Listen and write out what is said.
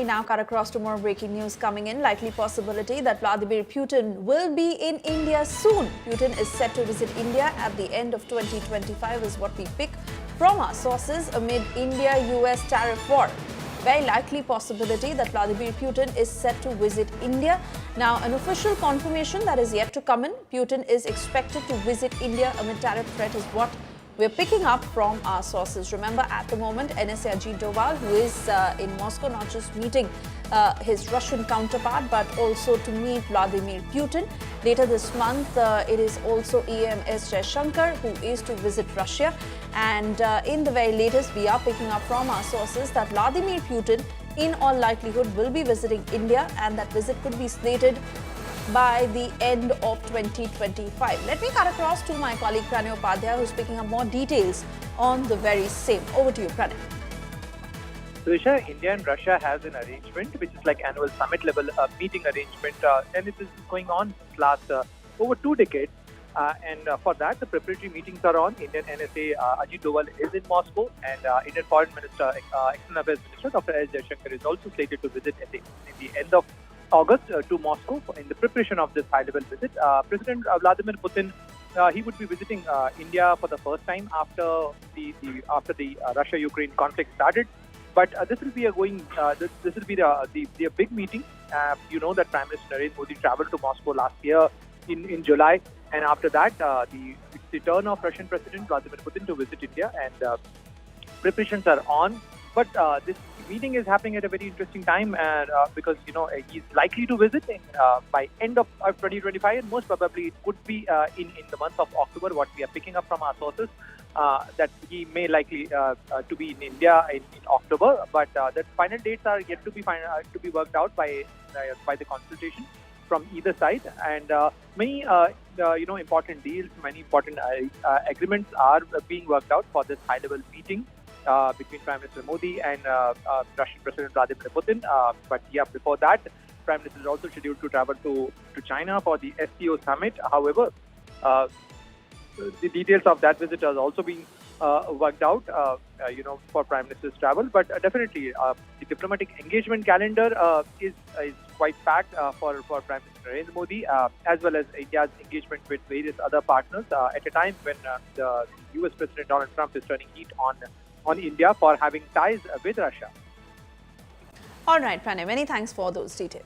now cut across to more breaking news coming in. Likely possibility that Vladimir Putin will be in India soon. Putin is set to visit India at the end of 2025 is what we pick from our sources amid India-US tariff war. Very likely possibility that Vladimir Putin is set to visit India. Now, an official confirmation that is yet to come in. Putin is expected to visit India amid tariff threat is what we're picking up from our sources. Remember, at the moment, NSA Ajit Doval, who is in Moscow, not just meeting his Russian counterpart, but also to meet Vladimir Putin. Later this month, it is also EMS Jaishankar, who is to visit Russia. And in the very latest, we are picking up from our sources that Vladimir Putin, in all likelihood, will be visiting India, and that visit could be slated by the end of 2025. Let me cut across to my colleague Pranay Upadhyay, who's picking up more details on the very same. Over to you, Pranay. Risha, India and Russia has an arrangement which is like annual summit level meeting arrangement, and it is going on since last over 2 decades. For that, the preparatory meetings are on. Indian NSA Ajit Doval is in Moscow, and Indian Foreign Minister, External Affairs Minister Dr. S. Jaishankar is also slated to visit in the end of August to Moscow in the preparation of this high-level visit. President Vladimir Putin, he would be visiting India for the first time after the Russia-Ukraine conflict started. But this will be a big meeting. You know that Prime Minister Narendra Modi traveled to Moscow last year in July, and after that, it's the turn of Russian President Vladimir Putin to visit India, and preparations are on. But this meeting is happening at a very interesting time, because he's likely to visit by end of 2025, and most probably it could be in the month of October. What we are picking up from our sources, that he may likely to be in India in October, but the final dates are yet to be worked out by the consultation from either side, and many important deals, many important agreements are being worked out for this high-level meeting between Prime Minister Modi and Russian President Vladimir Putin. But yeah, before that, Prime Minister is also scheduled to travel to China for the SCO summit. However, the details of that visit are also being worked out, for Prime Minister's travel. But definitely, the diplomatic engagement calendar is quite packed for Prime Minister Narendra Modi, as well as India's engagement with various other partners at a time when the US President Donald Trump is turning heat on India for having ties with Russia. All right, Pranay, many thanks for those details.